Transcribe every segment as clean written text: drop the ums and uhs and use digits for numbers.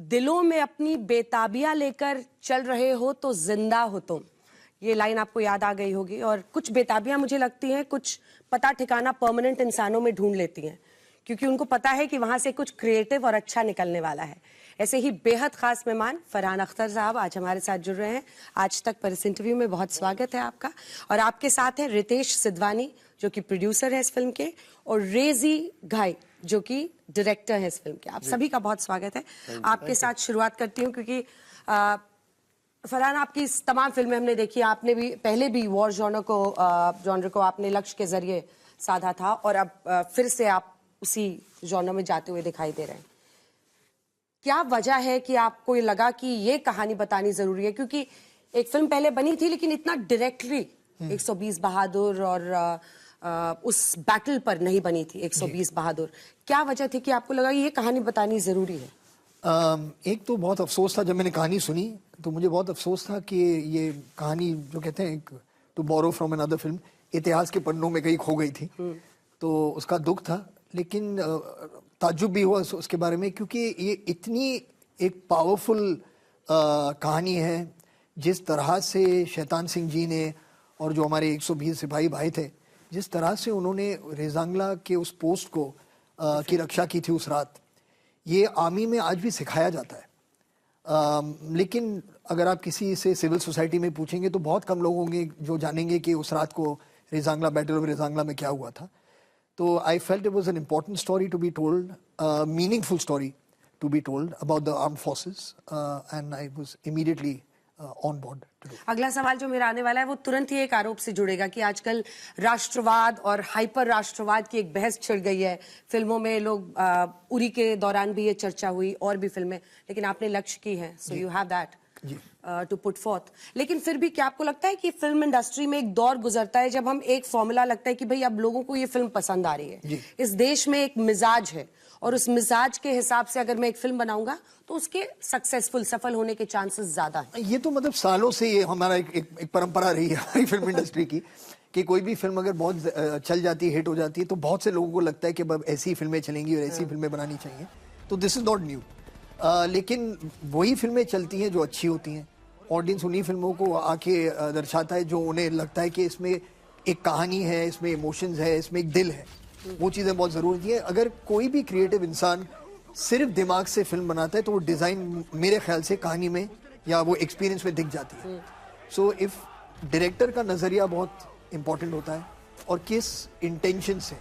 दिलों में अपनी बेताबियां लेकर चल रहे हो तो जिंदा हो तुम। ये लाइन आपको याद आ गई होगी। और कुछ बेताबियां मुझे लगती हैं कुछ पता ठिकाना परमानेंट इंसानों में ढूंढ लेती हैं, क्योंकि उनको पता है कि वहां से कुछ क्रिएटिव और अच्छा निकलने वाला है। ऐसे ही बेहद खास मेहमान फरहान अख्तर साहब आज हमारे साथ जुड़ रहे हैं। आज तक पर इस इंटरव्यू में बहुत स्वागत है आपका। और आपके साथ हैं रितेश सिद्धवानी जो कि प्रोड्यूसर है इस फिल्म के, और रेजी घाई जो कि डायरेक्टर है इस फिल्म के। आप सभी का बहुत स्वागत है। आपके साथ शुरुआत करती हूँ क्योंकि फरहान आपकी तमाम फिल्में हमने देखी। आपने भी पहले भी वॉर जॉनर को आपने लक्ष्य के जरिए साधा था और अब फिर से आप उसी जॉनर में जाते हुए दिखाई दे रहे हैं। क्या वजह है कि आपको ये लगा कि ये कहानी बतानी जरूरी है? क्योंकि एक फिल्म पहले बनी थी लेकिन इतना डायरेक्टली 120 बहादुर और उस बैटल पर नहीं बनी थी 120 बहादुर। क्या वजह थी कि आपको लगा ये कहानी बतानी जरूरी है? एक तो बहुत अफसोस था जब मैंने कहानी सुनी, तो मुझे बहुत अफसोस था कि ये कहानी जो कहते हैं to borrow from another film इतिहास के पन्नों में कहीं खो गई थी। तो उसका दुख था, लेकिन ताज्जुब भी हुआ उसके बारे में, क्योंकि ये इतनी एक पावरफुल कहानी है। जिस तरह से शैतान सिंह जी ने और जो हमारे 120 सिपाही भाई थे, जिस तरह से उन्होंने रेजांगला के उस पोस्ट को की रक्षा की थी उस रात, ये आर्मी में आज भी सिखाया जाता है। लेकिन अगर आप किसी से सिविल सोसाइटी में पूछेंगे तो बहुत कम लोग होंगे जो जानेंगे कि उस रात को रेजांगला, बैटल ऑफ रेजांगला में क्या हुआ था। तो I felt it was an important story to be told, meaningful story to be told about the armed forces, and I was immediately on board. अगला सवाल जो मेरा आने वाला है वो तुरंत ही एक आरोप से जुड़ेगा कि आजकल राष्ट्रवाद और हाइपर राष्ट्रवाद की एक बहस छिड़ गई है फिल्मों में। लोग उरी के दौरान भी ये चर्चा हुई और भी फिल्में, लेकिन आपने लक्ष्य की है, so you have that to put forth. लेकिन फिर भी क्या आपको लगता है कि फिल्म इंडस्ट्री में एक दौर गुजरता है जब हम एक फॉर्मूला लगता है कि भाई अब लोगों को ये फिल्म पसंद आ रही है, इस देश में एक मिजाज है और उस मिजाज के हिसाब से अगर मैं एक फिल्म बनाऊंगा तो उसके सफल होने के चांसेस ज्यादा हैं? ये तो मतलब सालों से ये हमारा एक परंपरा रही है हमारी फिल्म इंडस्ट्री की, कि कोई भी फिल्म अगर बहुत चल जाती है, हिट हो जाती है, तो बहुत से लोगों को लगता है कि अब ऐसी फिल्में चलेंगी और ऐसी फिल्में बनानी चाहिए। तो दिस इज नॉट न्यू। लेकिन वही फिल्में चलती हैं जो अच्छी होती हैं। ऑडियंस उन्हीं फिल्मों को आके दर्शाता है जो उन्हें लगता है कि इसमें एक कहानी है, इसमें इमोशंस है, इसमें एक दिल है। वो चीज़ें बहुत ज़रूरी हैं। अगर कोई भी क्रिएटिव इंसान सिर्फ दिमाग से फिल्म बनाता है तो वो डिज़ाइन मेरे ख्याल से कहानी में या वो एक्सपीरियंस में दिख जाती है। सो इफ़ डायरेक्टर का नज़रिया बहुत इम्पोर्टेंट होता है और किस इंटेंशन से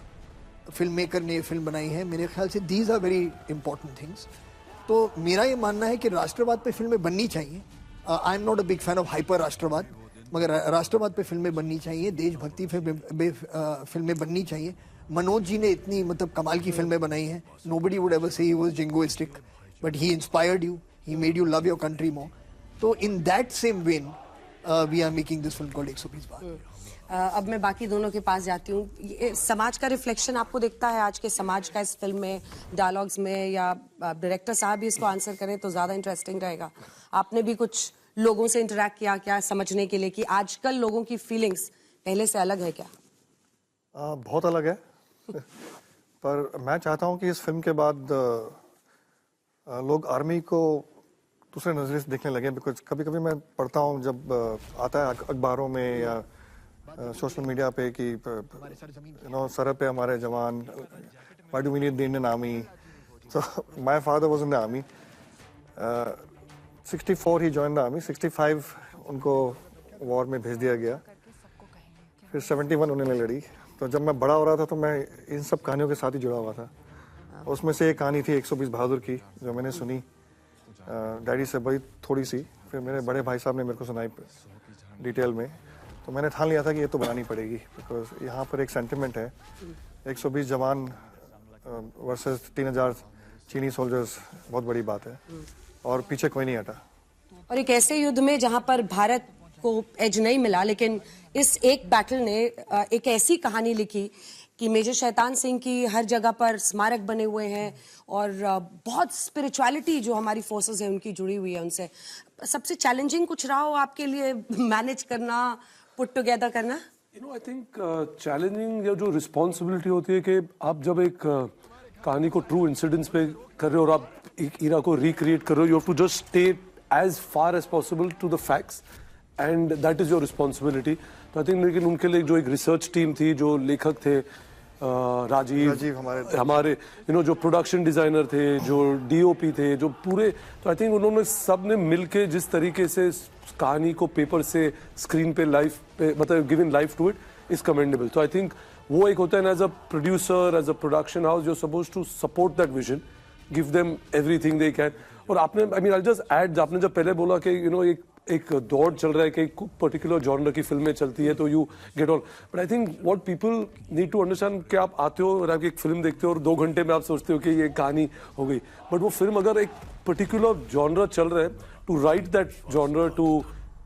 फिल्म मेकर ने फिल्म बनाई है, मेरे ख्याल से these are very important things. तो मेरा ये मानना है कि राष्ट्रवाद पे फिल्में बननी चाहिए। I am not a big fan of hyper राष्ट्रवाद, मगर राष्ट्रवाद पे फिल्में बननी चाहिए, देशभक्ति फिल्में बननी चाहिए। मनोज जी ने इतनी मतलब कमाल की फिल्में बनाई हैं। Nobody would ever say he was jingoistic, but he inspired you, he made you love your country more. तो in that same when we are making this film called 120 बार। अब मैं बाकी दोनों के पास जाती हूँ। समाज का रिफ्लेक्शन आपको दिखता है आज के समाज का इस फिल्म में, डायलॉग्स में, या डायरेक्टर साहब भी इसको आंसर करें तो ज्यादा इंटरेस्टिंग रहेगा। आपने भी कुछ लोगों से इंटरेक्ट किया क्या समझने के लिए कि आजकल लोगों की फीलिंग्स पहले से अलग है क्या? बहुत अलग है। पर मैं चाहता हूँ कि इस फिल्म के बाद लोग आर्मी को दूसरे नजरिए से देखने लगे। बिकॉज कभी कभी मैं पढ़ता हूँ जब आता है अखबारों में या सोशल मीडिया पे कि सरहद पे हमारे जवान, why do we need the Indian army. So my father was in the army. 64 he join the army, 65 उनको वॉर में भेज दिया गया, फिर 71 उन्होंने लड़ी। तो जब मैं बड़ा हो रहा था तो मैं इन सब कहानियों के साथ ही जुड़ा हुआ था। उसमें से एक कहानी थी 120 बहादुर की, जो मैंने सुनी डैडी से बड़ी थोड़ी सी, फिर मेरे बड़े भाई साहब ने मेरे को सुनाई डिटेल में। तो मैंने ठान लिया था कि ये तो बनानी पड़ेगी, बिकॉज यहाँ पर एक सेंटिमेंट है। 120 जवान वर्सेस 3000 चीनी सोल्जर्स, बहुत बड़ी बात है और पीछे कोई नहीं हटा। और एक ऐसे युद्ध में जहां पर भारत को एज नहीं मिला, लेकिन इस एक बैटल ने एक ऐसी कहानी लिखी कि मेजर शैतान सिंह की हर जगह पर स्मारक बने हुए हैं और बहुत स्पिरिचुअलिटी जो हमारी फोर्सेस है उनकी जुड़ी हुई है उनसे। सबसे चैलेंजिंग कुछ रहा हो आपके लिए मैनेज करना, पुट टुगेदर करना? आई थिंक चैलेंजिंग या जो रिस्पॉन्सिबिलिटी होती है कि आप जब एक कहानी को ट्रू इंसिडेंट्स पे कर रहे हो और आप एक इरा को रिक्रिएट कर रहे हो, you have to just stay as far as possible to the facts and that is your responsibility. तो आई थिंक लेकिन उनके लिए जो एक रिसर्च टीम थी, जो लेखक थे राजीव हमारे जो प्रोडक्शन डिजाइनर थे, जो डीओपी थे, जो पूरे, तो आई थिंक उन्होंने सब ने मिलके जिस तरीके से कहानी को पेपर से स्क्रीन पे लाइफ पे मतलब given life to it is commendable. तो आई थिंक वो एक होता है ना, as a producer, as a production house, you are supposed to support that vision, give them everything they can. और आपने I mean I just add, आपने जब पहले बोला कि एक दौड़ चल रहा है कि पर्टिकुलर जॉनर की फिल्में चलती है तो you get on, but I think what people need to understand कि आप आते हो और आप एक फिल्म देखते हो और 2 घंटे में आप सोचते हो कि ये कहानी हो गई, बट वो फिल्म अगर एक पर्टिकुलर जॉनर चल रहा है, to write that genre, to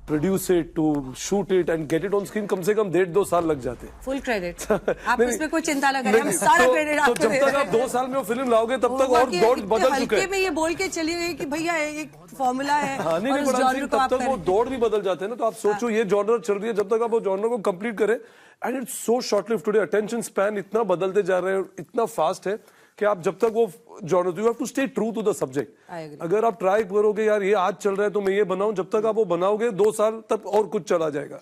produce it, to shoot it and get it on screen, कम से कम 1.5-2 साल लग जाते हैं। फुल क्रेडिट, आप इसमें कोई चिंता ना करें, हम सारा क्रेडिट आपको जब तक आप 2 साल में वो फिल्म लाओगे तब तक और दौड़ बदल चुके हैं। में ये बोल के चली गई कि भैया एक फॉर्मूला है, हाँ, नहीं, और तब तक वो दौड़ भी बदल जाते हैं ना। तो आप सोचो ये जॉनर चल रही है, जब तक आप वो जॉनर को कंप्लीट करें, and it's so short lived today, attention span इतना बदलते जा रहे हैं, इतना फास्ट है कि आप जब तक वो genre, you have to stay true to the subject. अगर आप ट्राई करोगे यार ये आज चल रहा है तो मैं ये बनाऊं, जब तक आप वो बनाओगे 2 साल तक और कुछ चला जाएगा।